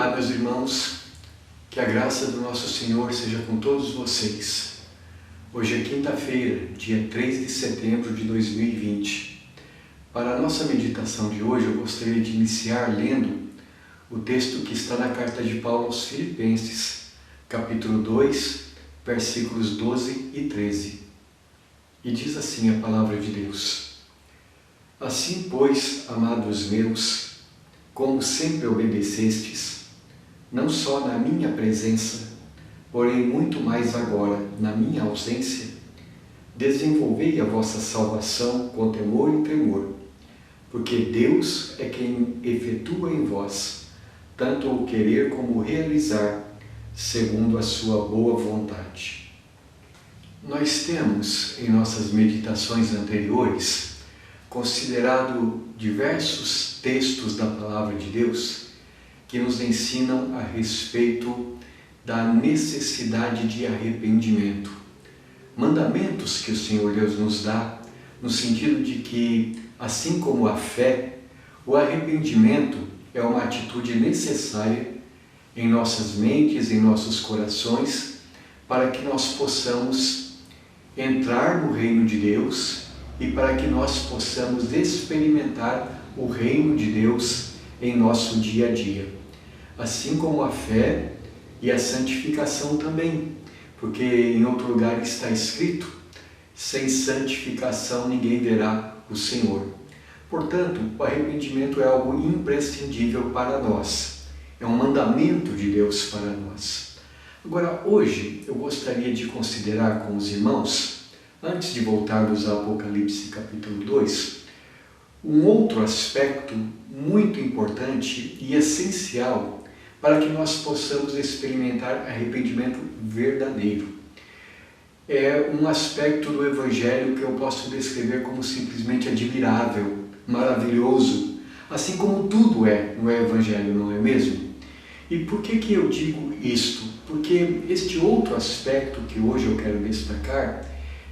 Olá, meus irmãos, que a graça do nosso Senhor seja com todos vocês. Hoje é quinta-feira, dia 3 de setembro de 2020. Para a nossa meditação de hoje, eu gostaria de iniciar lendo o texto que está na carta de Paulo aos Filipenses, capítulo 2, versículos 12 e 13. E diz assim a palavra de Deus: Assim, pois, amados meus, como sempre obedecestes, não só na minha presença, porém muito mais agora na minha ausência, desenvolvei a vossa salvação com temor e tremor, porque Deus é quem efetua em vós, tanto o querer como o realizar, segundo a sua boa vontade. Nós temos, em nossas meditações anteriores, considerado diversos textos da Palavra de Deus que nos ensinam a respeito da necessidade de arrependimento. Mandamentos que o Senhor Deus nos dá, no sentido de que, assim como a fé, o arrependimento é uma atitude necessária em nossas mentes, em nossos corações, para que nós possamos entrar no reino de Deus e para que nós possamos experimentar o reino de Deus em nosso dia a dia. Assim como a fé e a santificação também, porque em outro lugar está escrito: sem santificação ninguém verá o Senhor. Portanto, o arrependimento é algo imprescindível para nós, é um mandamento de Deus para nós. Agora, hoje eu gostaria de considerar com os irmãos, antes de voltarmos ao Apocalipse capítulo 2, um outro aspecto muito importante e essencial para que nós possamos experimentar arrependimento verdadeiro. É um aspecto do Evangelho que eu posso descrever como simplesmente admirável, maravilhoso, assim como tudo é no Evangelho, não é mesmo? E por que eu digo isto? Porque este outro aspecto que hoje eu quero destacar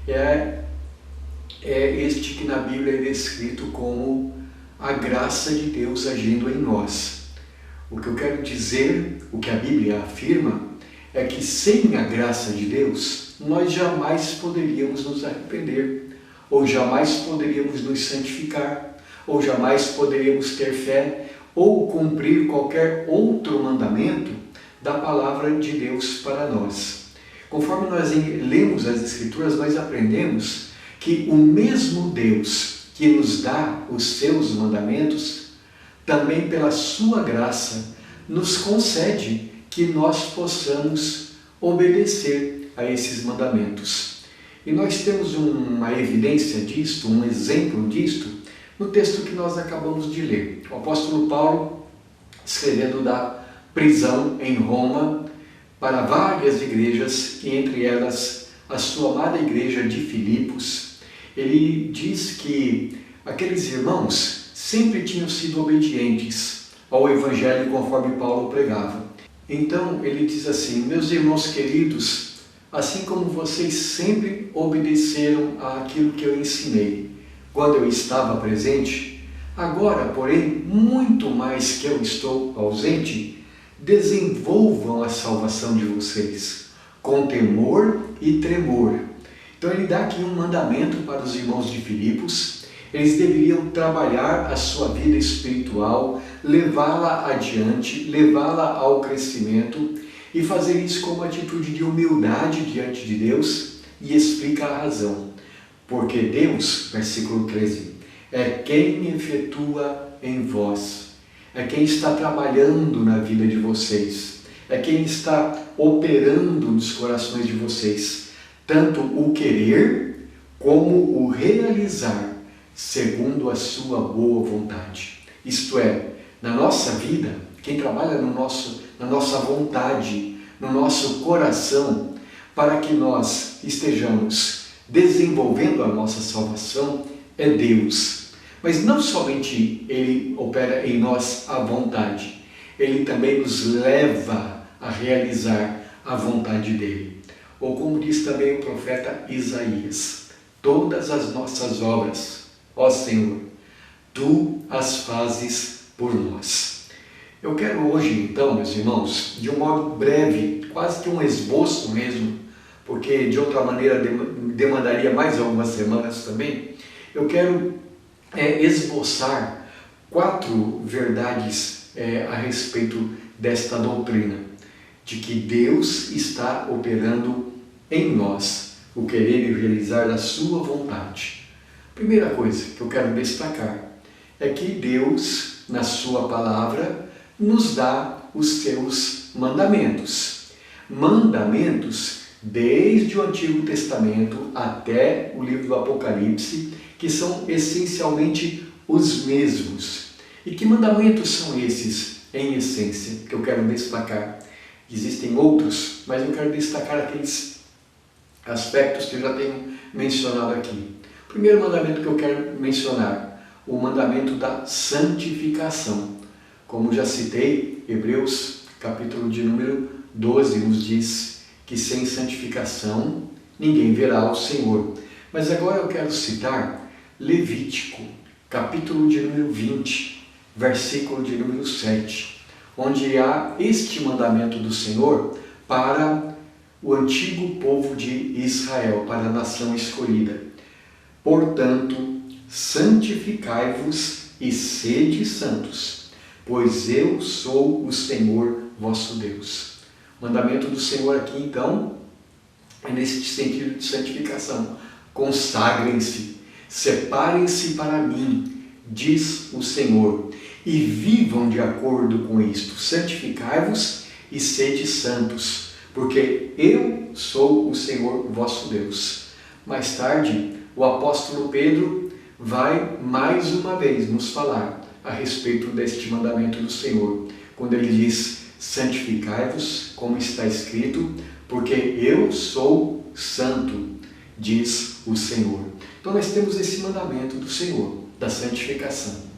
é este que na Bíblia é descrito como a graça de Deus agindo em nós. O que eu quero dizer, o que a Bíblia afirma, é que sem a graça de Deus, nós jamais poderíamos nos arrepender, ou jamais poderíamos nos santificar, ou jamais poderíamos ter fé, ou cumprir qualquer outro mandamento da palavra de Deus para nós. Conforme nós lemos as Escrituras, nós aprendemos que o mesmo Deus que nos dá os seus mandamentos, também pela sua graça, nos concede que nós possamos obedecer a esses mandamentos. E nós temos uma evidência disto, um exemplo disto, no texto que nós acabamos de ler. O apóstolo Paulo, escrevendo da prisão em Roma, para várias igrejas, e entre elas a sua amada igreja de Filipos, ele diz que aqueles irmãos sempre tinham sido obedientes ao Evangelho conforme Paulo pregava. Então ele diz assim: meus irmãos queridos, assim como vocês sempre obedeceram àquilo que eu ensinei quando eu estava presente, agora, porém, muito mais que eu estou ausente, desenvolvam a salvação de vocês com temor e tremor. Então ele dá aqui um mandamento para os irmãos de Filipos. Eles deveriam trabalhar a sua vida espiritual, levá-la adiante, levá-la ao crescimento e fazer isso com uma atitude de humildade diante de Deus, e explica a razão. Porque Deus, versículo 13, é quem efetua em vós, é quem está trabalhando na vida de vocês, é quem está operando nos corações de vocês, tanto o querer como o realizar, segundo a sua boa vontade. Isto é, na nossa vida, quem trabalha na nossa vontade, no nosso coração, para que nós estejamos desenvolvendo a nossa salvação, é Deus. Mas não somente Ele opera em nós a vontade, Ele também nos leva a realizar a vontade dEle. Ou como diz também o profeta Isaías: todas as nossas obras, ó Senhor, Tu as fazes por nós. Eu quero hoje, então, meus irmãos, de um modo breve, quase que um esboço mesmo, porque de outra maneira demandaria mais algumas semanas também, eu quero esboçar 4 verdades a respeito desta doutrina, de que Deus está operando em nós o querer e realizar a sua vontade. Primeira coisa que eu quero destacar é que Deus, na sua palavra, nos dá os seus mandamentos. Mandamentos desde o Antigo Testamento até o livro do Apocalipse, que são essencialmente os mesmos. E que mandamentos são esses, em essência, que eu quero destacar? Existem outros, mas eu quero destacar aqueles aspectos que eu já tenho mencionado aqui. O primeiro mandamento que eu quero mencionar, o mandamento da santificação. Como já citei, Hebreus, capítulo de número 12, nos diz que sem santificação ninguém verá o Senhor. Mas agora eu quero citar Levítico, capítulo de número 20, versículo de número 7, onde há este mandamento do Senhor para o antigo povo de Israel, para a nação escolhida. Portanto, santificai-vos e sede santos, pois eu sou o Senhor vosso Deus. O mandamento do Senhor aqui, então, é nesse sentido de santificação. Consagrem-se, separem-se para mim, diz o Senhor, e vivam de acordo com isto. Santificai-vos e sede santos, porque eu sou o Senhor vosso Deus. Mais tarde, o apóstolo Pedro vai mais uma vez nos falar a respeito deste mandamento do Senhor, quando ele diz: santificai-vos, como está escrito, porque eu sou santo, diz o Senhor. Então nós temos esse mandamento do Senhor, da santificação.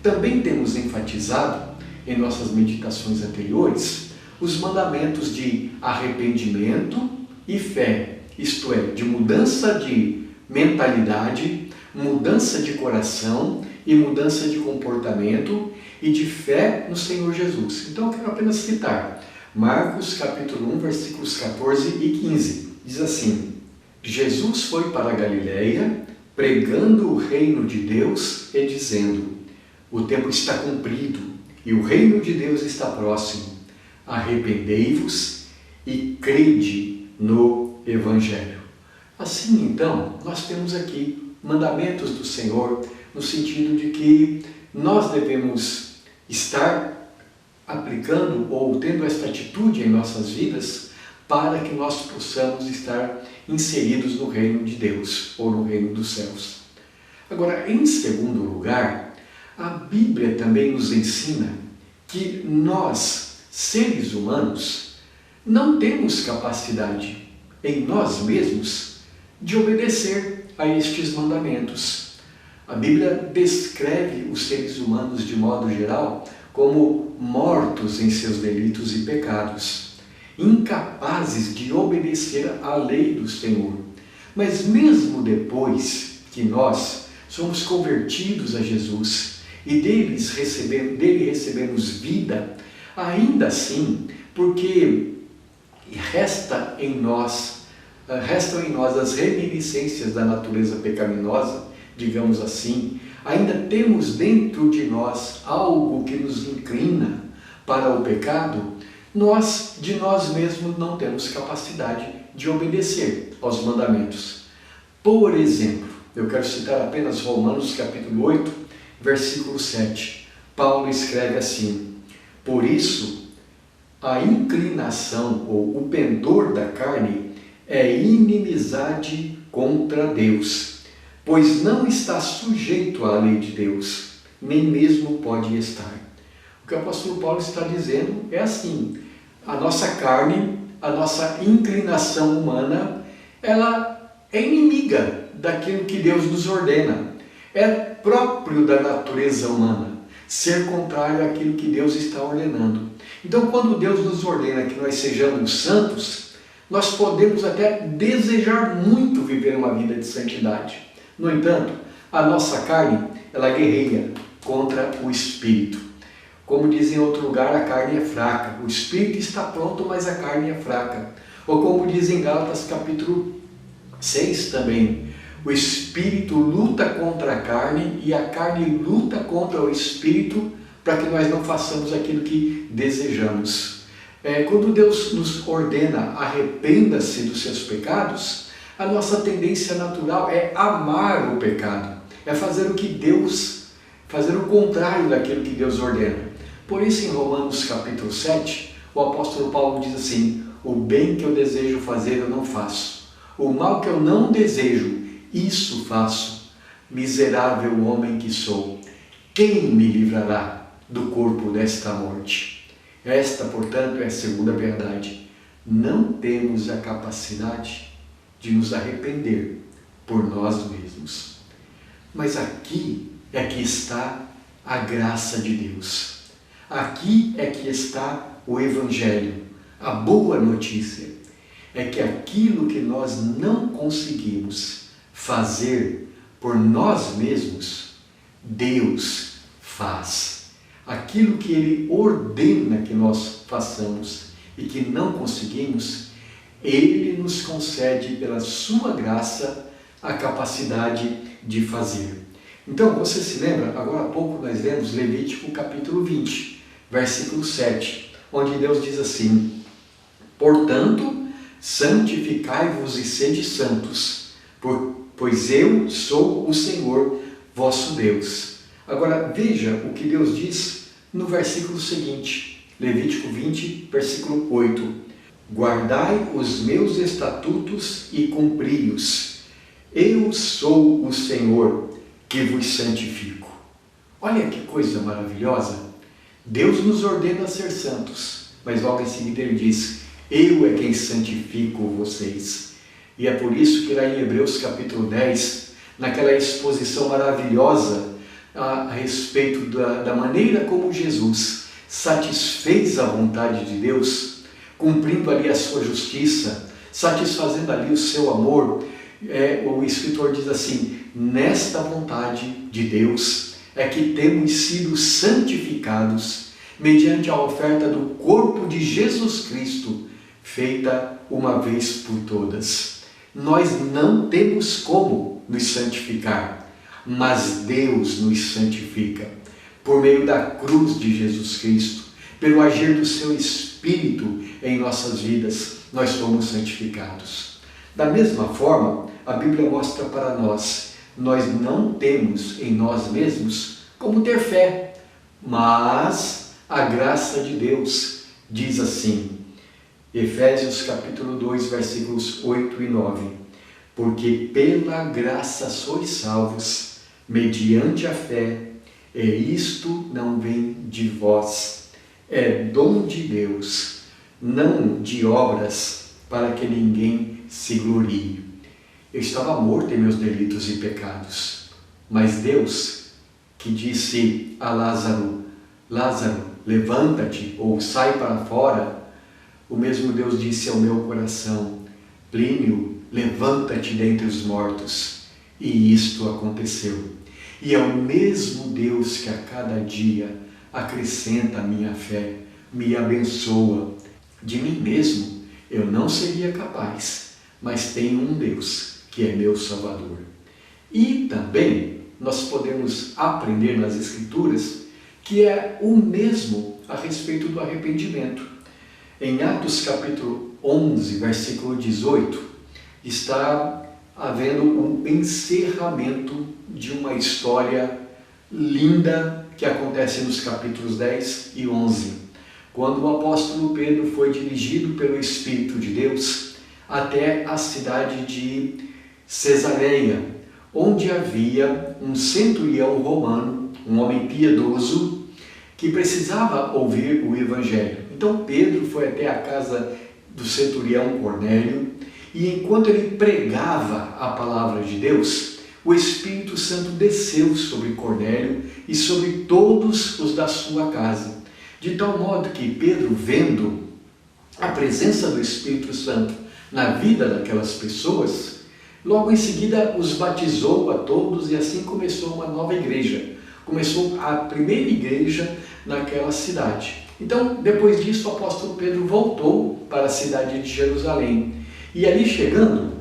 Também temos enfatizado, em nossas meditações anteriores, os mandamentos de arrependimento e fé, isto é, de mudança de mentalidade, mudança de coração e mudança de comportamento e de fé no Senhor Jesus. Então eu quero apenas citar Marcos capítulo 1, versículos 14 e 15. Diz assim: Jesus foi para a Galileia, pregando o reino de Deus e dizendo: o tempo está cumprido e o reino de Deus está próximo. Arrependei-vos e crede no Evangelho. Assim, então, nós temos aqui mandamentos do Senhor, no sentido de que nós devemos estar aplicando ou tendo esta atitude em nossas vidas para que nós possamos estar inseridos no reino de Deus ou no reino dos céus. Agora, em segundo lugar, a Bíblia também nos ensina que nós, seres humanos, não temos capacidade em nós mesmos de obedecer a estes mandamentos. A Bíblia descreve os seres humanos, de modo geral, como mortos em seus delitos e pecados, incapazes de obedecer à lei do Senhor. Mas mesmo depois que nós somos convertidos a Jesus e dele recebemos vida, ainda assim, porque restam em nós as reminiscências da natureza pecaminosa, digamos assim, ainda temos dentro de nós algo que nos inclina para o pecado, nós de nós mesmos não temos capacidade de obedecer aos mandamentos. Por exemplo, eu quero citar apenas Romanos capítulo 8, versículo 7. Paulo escreve assim: por isso, a inclinação ou o pendor da carne é inimizade contra Deus, pois não está sujeito à lei de Deus, nem mesmo pode estar. O que o apóstolo Paulo está dizendo é assim: a nossa carne, a nossa inclinação humana, ela é inimiga daquilo que Deus nos ordena. É próprio da natureza humana ser contrário àquilo que Deus está ordenando. Então, quando Deus nos ordena que nós sejamos santos, nós podemos até desejar muito viver uma vida de santidade. No entanto, a nossa carne, ela guerreia contra o Espírito. Como diz em outro lugar, a carne é fraca. O espírito está pronto, mas a carne é fraca. Ou como diz em Gálatas capítulo 6 também, o espírito luta contra a carne e a carne luta contra o espírito para que nós não façamos aquilo que desejamos. Quando Deus nos ordena arrependa-se dos seus pecados, a nossa tendência natural é amar o pecado, é fazer fazer o contrário daquilo que Deus ordena. Por isso, em Romanos capítulo 7, o apóstolo Paulo diz assim: o bem que eu desejo fazer eu não faço, o mal que eu não desejo, isso faço. Miserável homem que sou, quem me livrará do corpo desta morte? Esta, portanto, é a segunda verdade. Não temos a capacidade de nos arrepender por nós mesmos. Mas aqui é que está a graça de Deus. Aqui é que está o Evangelho. A boa notícia é que aquilo que nós não conseguimos fazer por nós mesmos, Deus faz. Aquilo que Ele ordena que nós façamos e que não conseguimos, Ele nos concede pela sua graça a capacidade de fazer. Então, você se lembra, agora há pouco nós lemos Levítico capítulo 20, versículo 7, onde Deus diz assim: portanto, santificai-vos e sede santos, pois eu sou o Senhor vosso Deus. Agora veja o que Deus diz no versículo seguinte, Levítico 20, versículo 8. Guardai os meus estatutos e cumpri-os. Eu sou o Senhor que vos santifico. Olha que coisa maravilhosa. Deus nos ordena ser santos, mas logo em seguida Ele diz: eu é quem santifico vocês. E é por isso que lá em Hebreus capítulo 10, naquela exposição maravilhosa a respeito da maneira como Jesus satisfez a vontade de Deus, cumprindo ali a sua justiça, satisfazendo ali o seu amor, o escritor diz assim: nesta vontade de Deus é que temos sido santificados mediante a oferta do corpo de Jesus Cristo, feita uma vez por todas. Nós não temos como nos santificar, mas Deus nos santifica por meio da cruz de Jesus Cristo, pelo agir do seu Espírito em nossas vidas, nós somos santificados. Da mesma forma, a Bíblia mostra para nós não temos em nós mesmos como ter fé, mas a graça de Deus diz assim, Efésios capítulo 2, versículos 8 e 9, porque pela graça sois salvos, mediante a fé, e isto não vem de vós, é dom de Deus, não de obras, para que ninguém se glorie. Eu estava morto em meus delitos e pecados, mas Deus, que disse a Lázaro, Lázaro, levanta-te ou sai para fora, o mesmo Deus disse ao meu coração, Plínio, levanta-te dentre os mortos, e isto aconteceu. E é o mesmo Deus que a cada dia acrescenta a minha fé, me abençoa. De mim mesmo eu não seria capaz, mas tenho um Deus que é meu Salvador. E também nós podemos aprender nas Escrituras que é o mesmo a respeito do arrependimento. Em Atos capítulo 11, versículo 18, está havendo um encerramento de uma história linda que acontece nos capítulos 10 e 11, quando o apóstolo Pedro foi dirigido pelo Espírito de Deus até a cidade de Cesareia, onde havia um centurião romano, um homem piedoso, que precisava ouvir o Evangelho. Então Pedro foi até a casa do centurião Cornélio, e enquanto ele pregava a palavra de Deus, o Espírito Santo desceu sobre Cornélio e sobre todos os da sua casa, de tal modo que Pedro, vendo a presença do Espírito Santo na vida daquelas pessoas, logo em seguida os batizou a todos e assim começou uma nova igreja, Começou a primeira igreja naquela cidade. Então, depois disso, o apóstolo Pedro voltou para a cidade de Jerusalém. E ali chegando,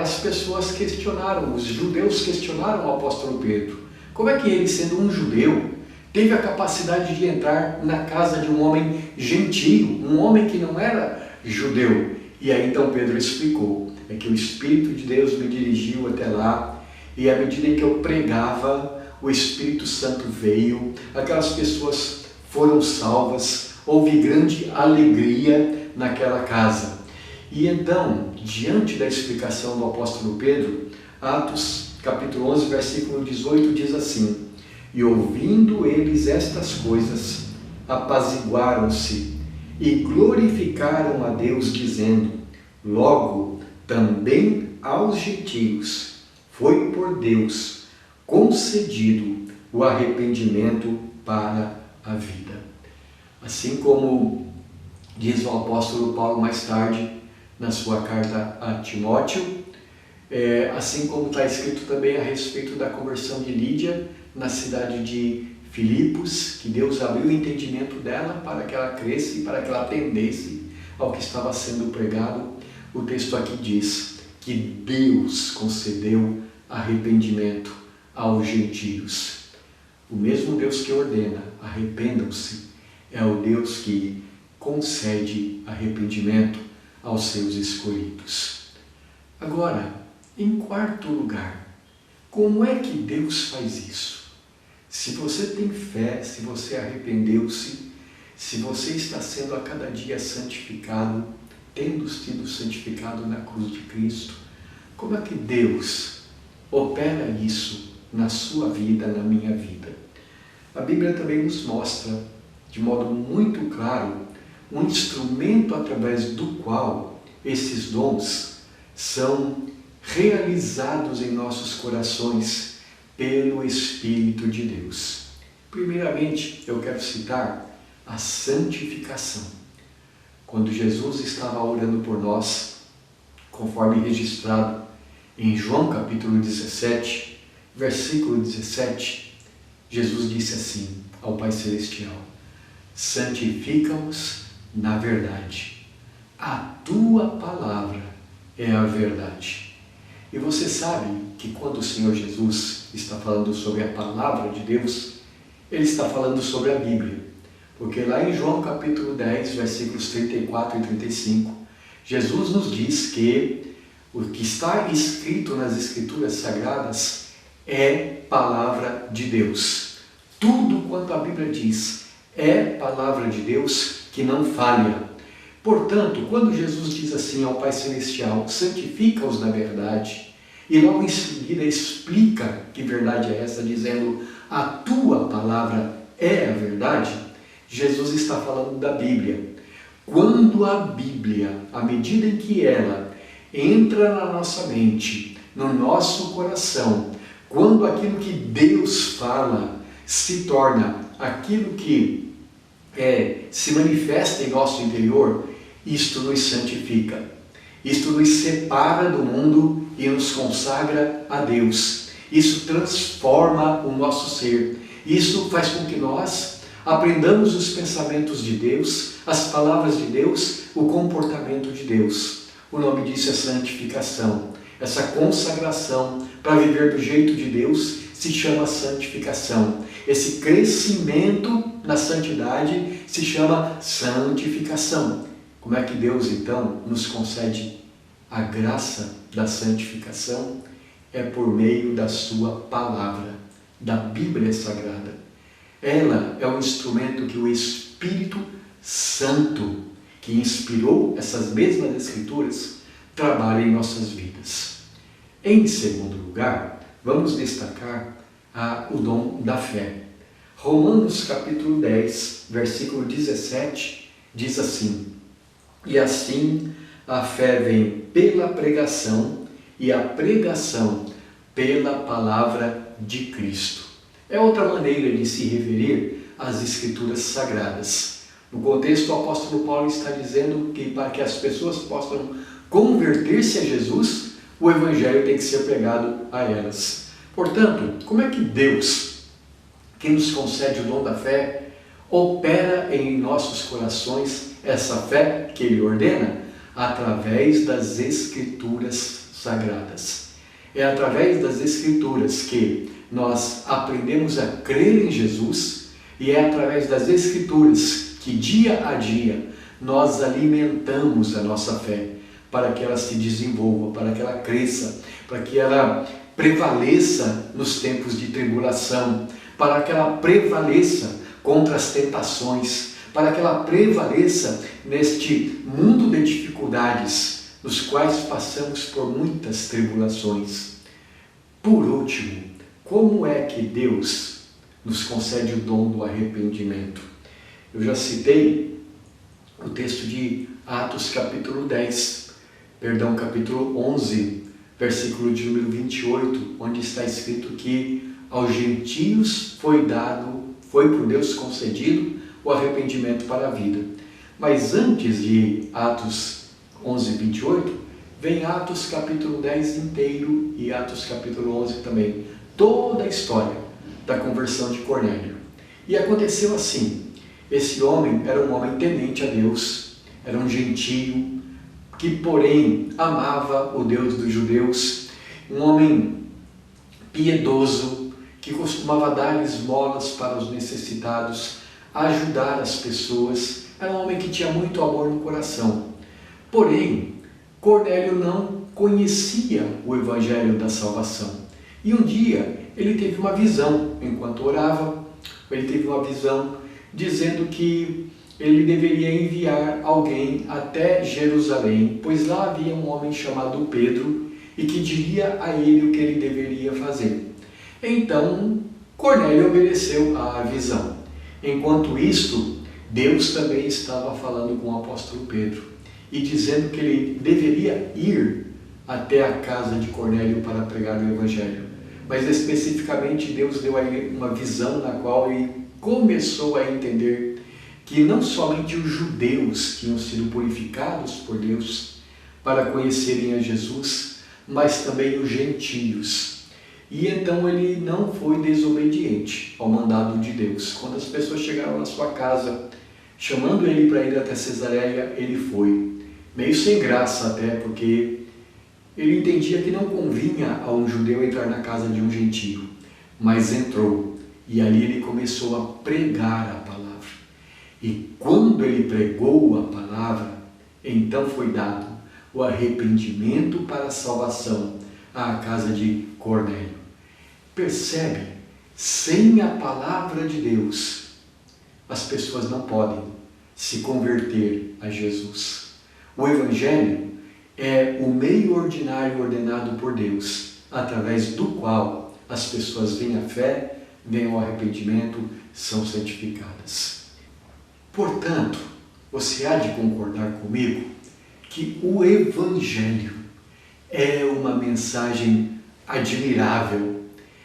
as pessoas questionaram, os judeus questionaram o apóstolo Pedro. Como é que ele, sendo um judeu, teve a capacidade de entrar na casa de um homem gentio, um homem que não era judeu? E aí então Pedro explicou, é que o Espírito de Deus me dirigiu até lá, e à medida em que eu pregava, o Espírito Santo veio, aquelas pessoas foram salvas, houve grande alegria naquela casa. E então, diante da explicação do apóstolo Pedro, Atos capítulo 11, versículo 18 diz assim: e ouvindo eles estas coisas, apaziguaram-se e glorificaram a Deus, dizendo: logo também aos gentios foi por Deus concedido o arrependimento para a vida. Assim como diz o apóstolo Paulo mais tarde na sua carta a Timóteo, assim como está escrito também a respeito da conversão de Lídia na cidade de Filipos, que Deus abriu o entendimento dela para que ela cresça e para que ela atendesse ao que estava sendo pregado. O texto aqui diz que Deus concedeu arrependimento aos gentios. O mesmo Deus que ordena, arrependam-se, é o Deus que concede arrependimento aos seus escolhidos. Agora, em quarto lugar, como é que Deus faz isso? Se você tem fé, se você arrependeu-se, se você está sendo a cada dia santificado, tendo sido santificado na cruz de Cristo, como é que Deus opera isso na sua vida, na minha vida? A Bíblia também nos mostra, de modo muito claro, um instrumento através do qual esses dons são realizados em nossos corações pelo Espírito de Deus. Primeiramente, eu quero citar a santificação. Quando Jesus estava orando por nós, conforme registrado em João capítulo 17, versículo 17, Jesus disse assim ao Pai Celestial: santifica-os na verdade. A tua palavra é a verdade. E você sabe que quando o Senhor Jesus está falando sobre a palavra de Deus, Ele está falando sobre a Bíblia. Porque lá em João capítulo 10, versículos 34 e 35, Jesus nos diz que o que está escrito nas Escrituras Sagradas é palavra de Deus. Tudo quanto a Bíblia diz é palavra de Deus que não falha. Portanto, quando Jesus diz assim ao Pai Celestial: santifica-os na verdade, e logo em seguida explica que verdade é essa, dizendo: a tua palavra é a verdade, Jesus está falando da Bíblia. Quando a Bíblia, à medida em que ela entra na nossa mente, no nosso coração, quando aquilo que Deus fala se torna aquilo que se manifesta em nosso interior, isto nos santifica. Isto nos separa do mundo e nos consagra a Deus. Isso transforma o nosso ser. Isso faz com que nós aprendamos os pensamentos de Deus, as palavras de Deus, o comportamento de Deus. O nome disso é santificação. Essa consagração para viver do jeito de Deus se chama santificação. Esse crescimento na santidade se chama santificação. Como é que Deus, então, nos concede a graça da santificação? É por meio da sua palavra, da Bíblia Sagrada. Ela é um instrumento que o Espírito Santo, que inspirou essas mesmas Escrituras, trabalha em nossas vidas. Em segundo lugar, vamos destacar o dom da fé. Romanos capítulo 10, versículo 17, diz assim: e assim a fé vem pela pregação, e a pregação pela palavra de Cristo. É outra maneira de se referir às Escrituras Sagradas. No contexto, o apóstolo Paulo está dizendo que para que as pessoas possam converter-se a Jesus, o Evangelho tem que ser pregado a elas. Portanto, como é que Deus que nos concede o dom da fé, opera em nossos corações essa fé que Ele ordena através das Escrituras Sagradas. É através das Escrituras que nós aprendemos a crer em Jesus e é através das Escrituras que dia a dia nós alimentamos a nossa fé para que ela se desenvolva, para que ela cresça, para que ela prevaleça nos tempos de tribulação, para que ela prevaleça contra as tentações, para que ela prevaleça neste mundo de dificuldades, nos quais passamos por muitas tribulações. Por último, como é que Deus nos concede o dom do arrependimento? Eu já citei o texto de Atos capítulo 11, versículo de número 28, onde está escrito que aos gentios foi por Deus concedido o arrependimento para a vida. Mas antes de Atos 11, 28, vem Atos capítulo 10 inteiro e Atos capítulo 11 também. Toda a história da conversão de Cornélio. E aconteceu assim: esse homem era um homem temente a Deus, era um gentio, que porém amava o Deus dos judeus, um homem piedoso, que costumava dar esmolas para os necessitados, ajudar as pessoas. Era um homem que tinha muito amor no coração. Porém, Cornélio não conhecia o Evangelho da salvação. E um dia ele teve uma visão, enquanto orava, ele teve uma visão dizendo que ele deveria enviar alguém até Jerusalém, pois lá havia um homem chamado Pedro e que diria a ele o que ele deveria fazer. Então, Cornélio obedeceu à visão. Enquanto isto, Deus também estava falando com o apóstolo Pedro e dizendo que ele deveria ir até a casa de Cornélio para pregar o Evangelho. Mas especificamente Deus deu a ele uma visão na qual ele começou a entender que não somente os judeus tinham sido purificados por Deus para conhecerem a Jesus, mas também os gentios. E então ele não foi desobediente ao mandado de Deus. Quando as pessoas chegaram na sua casa, chamando ele para ir até Cesareia, ele foi. Meio sem graça até, porque ele entendia que não convinha a um judeu entrar na casa de um gentio. Mas entrou, e ali ele começou a pregar a palavra. E quando ele pregou a palavra, então foi dado o arrependimento para a salvação à casa de Cornélio. Percebe? Sem a palavra de Deus, as pessoas não podem se converter a Jesus. O Evangelho é o meio ordinário ordenado por Deus, através do qual as pessoas vêm à fé, vêm ao arrependimento, são santificadas. Portanto, você há de concordar comigo que o Evangelho é uma mensagem admirável,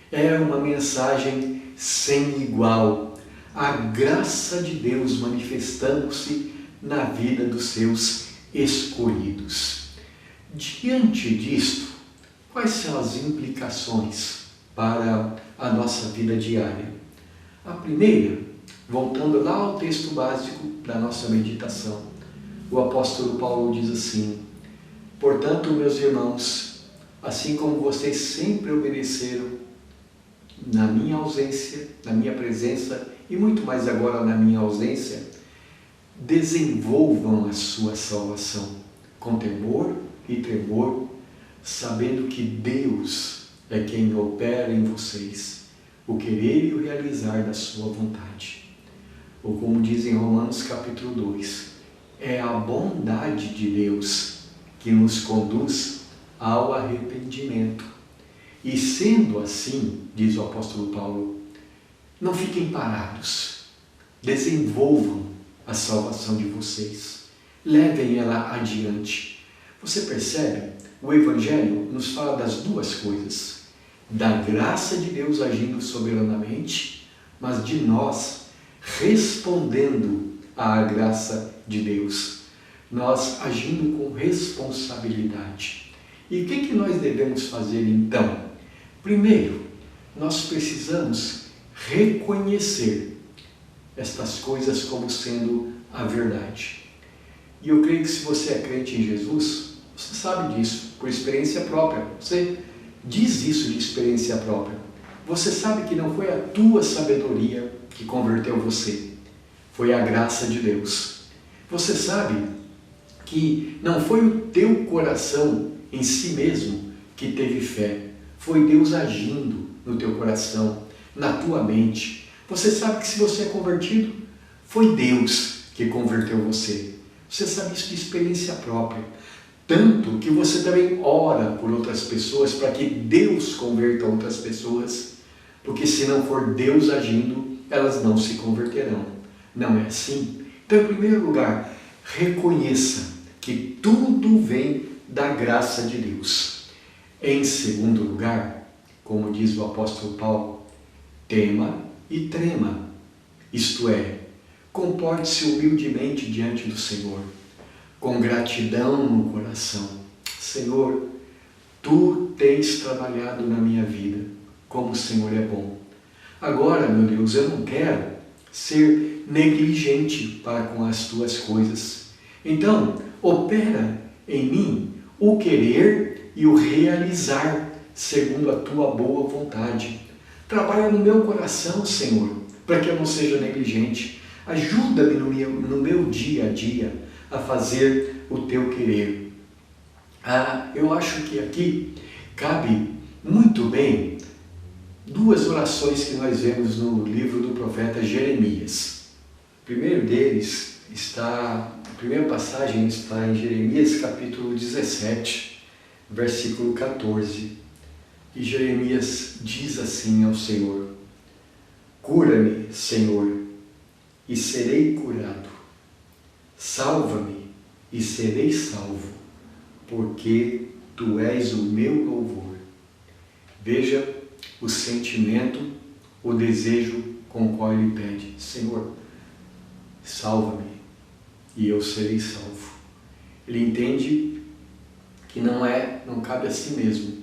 é uma mensagem sem igual, a graça de Deus manifestando-se na vida dos seus escolhidos. Diante disto, quais são as implicações para a nossa vida diária? A primeira, voltando lá ao texto básico da nossa meditação, o apóstolo Paulo diz assim: portanto, meus irmãos, assim como vocês sempre obedeceram na minha ausência, na minha presença e muito mais agora na minha ausência, desenvolvam a sua salvação com temor e tremor, sabendo que Deus é quem opera em vocês o querer e o realizar da sua vontade. Ou como diz em Romanos capítulo 2, é a bondade de Deus que nos conduz ao arrependimento. E sendo assim, diz o apóstolo Paulo, não fiquem parados, desenvolvam a salvação de vocês, levem ela adiante. Você percebe? O Evangelho nos fala das duas coisas, da graça de Deus agindo soberanamente, mas de nós respondendo à graça de Deus, nós agindo com responsabilidade. E o que nós devemos fazer então? Primeiro, nós precisamos reconhecer estas coisas como sendo a verdade. E eu creio que se você é crente em Jesus, você sabe disso, por experiência própria. Você diz isso de experiência própria. Você sabe que não foi a tua sabedoria que converteu você, foi a graça de Deus. Você sabe que não foi o teu coração em si mesmo que teve fé, foi Deus agindo no teu coração, na tua mente. Você sabe que se você é convertido, foi Deus que converteu você. Você sabe isso de experiência própria. Tanto que você também ora por outras pessoas para que Deus converta outras pessoas, porque se não for Deus agindo, elas não se converterão. Não é assim? Então, em primeiro lugar, reconheça que tudo vem da graça de Deus. Em segundo lugar, como diz o apóstolo Paulo, tema e trema. Isto é, comporte-se humildemente diante do Senhor, com gratidão no coração. Senhor, Tu tens trabalhado na minha vida, como o Senhor é bom. Agora, meu Deus, eu não quero ser negligente para com as Tuas coisas. Então, opera em mim o querer e o realizar segundo a Tua boa vontade. Trabalha no meu coração, Senhor, para que eu não seja negligente. Ajuda-me no meu dia a dia a fazer o Teu querer. Eu acho que aqui cabe muito bem duas orações que nós vemos no livro do profeta Jeremias. O primeiro deles a primeira passagem está em Jeremias capítulo 17, versículo 14. E Jeremias diz assim ao Senhor: cura-me, Senhor, e serei curado. Salva-me e serei salvo, porque Tu és o meu louvor. Veja o sentimento, o desejo com o qual ele pede: Senhor, salva-me e eu serei salvo. Ele entende que não cabe a si mesmo,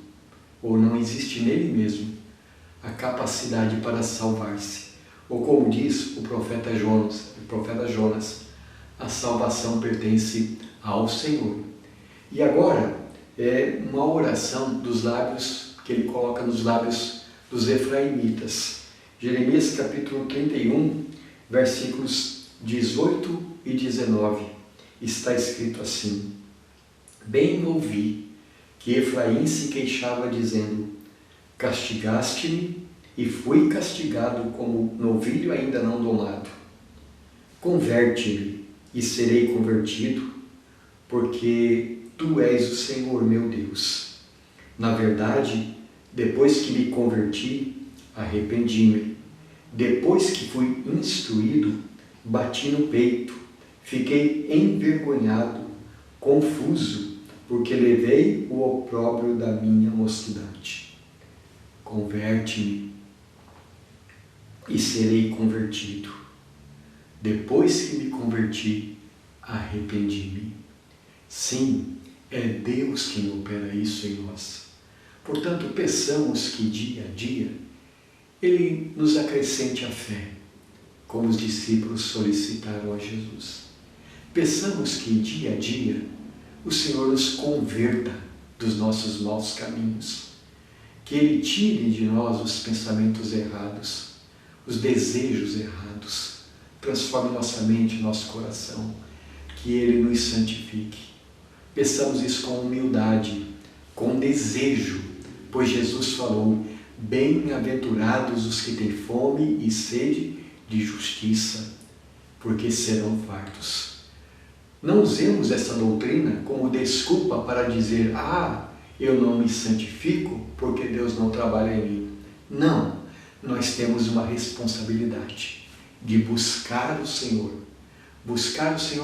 ou não existe nele mesmo a capacidade para salvar-se. Ou como diz o profeta Jonas, a salvação pertence ao Senhor. E agora é uma oração dos lábios que ele coloca nos lábios dos efraimitas. Jeremias capítulo 31, versículos 18 e 19. Está escrito assim: bem ouvi que Efraim se queixava dizendo: castigaste-me e fui castigado como novilho ainda não domado. Converte-me e serei convertido, porque Tu és o Senhor meu Deus. Na verdade, depois que me converti, arrependi-me. Depois que fui instruído, bati no peito, fiquei envergonhado, confuso, porque levei o opróbrio da minha mocidade. Converte-me e serei convertido. Depois que me converti, arrependi-me. Sim, é Deus quem opera isso em nós. Portanto, peçamos que dia a dia Ele nos acrescente a fé, como os discípulos solicitaram a Jesus. Peçamos que dia a dia o Senhor nos converta dos nossos maus caminhos, que Ele tire de nós os pensamentos errados, os desejos errados, transforme nossa mente e nosso coração, que Ele nos santifique. Peçamos isso com humildade, com desejo, pois Jesus falou: bem-aventurados os que têm fome e sede de justiça, porque serão fartos. Não usemos essa doutrina como desculpa para dizer: eu não me santifico porque Deus não trabalha em mim. Não, nós temos uma responsabilidade de buscar o Senhor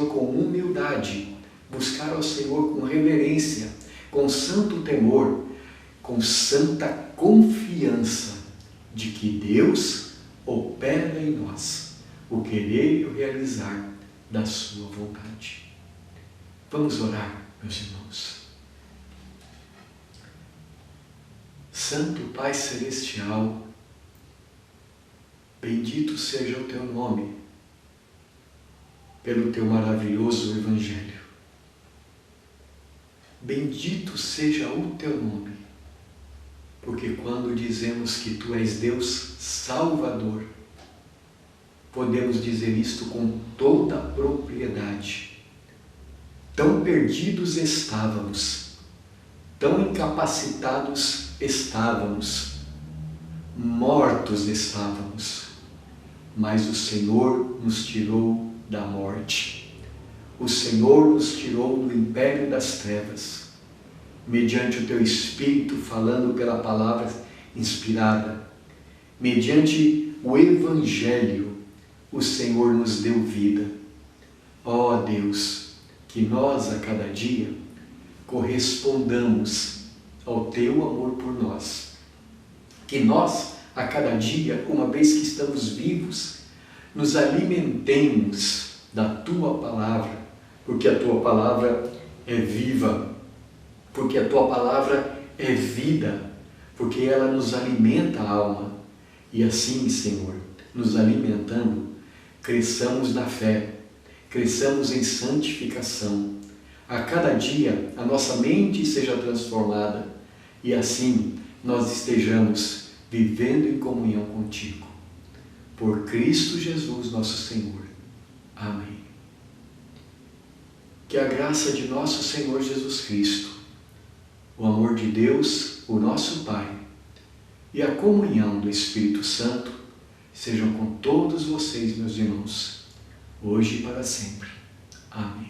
com humildade, buscar ao Senhor com reverência, com santo temor, com santa confiança de que Deus opera em nós o querer e o realizar da sua vontade. Vamos orar, meus irmãos. Santo Pai Celestial, Bendito seja o teu nome, pelo teu maravilhoso Evangelho. Bendito seja o teu nome, porque quando dizemos que tu és Deus Salvador, podemos dizer isto com toda a propriedade. Tão perdidos estávamos, tão incapacitados estávamos, mortos estávamos, mas o Senhor nos tirou da morte. O Senhor nos tirou do império das trevas, mediante o teu Espírito falando pela palavra inspirada, mediante o Evangelho, o Senhor nos deu vida. Ó Deus, que nós a cada dia correspondamos ao teu amor por nós. Que nós a cada dia, uma vez que estamos vivos, nos alimentemos da tua palavra, porque a tua palavra é viva, porque a tua palavra é vida, porque ela nos alimenta a alma. E assim, Senhor, nos alimentando, cresçamos na fé, cresçamos em santificação. A cada dia a nossa mente seja transformada e assim nós estejamos vivendo em comunhão contigo. Por Cristo Jesus, nosso Senhor. Amém. Que a graça de nosso Senhor Jesus Cristo, o amor de Deus, o nosso Pai, e a comunhão do Espírito Santo sejam com todos vocês, meus irmãos, hoje e para sempre. Amém.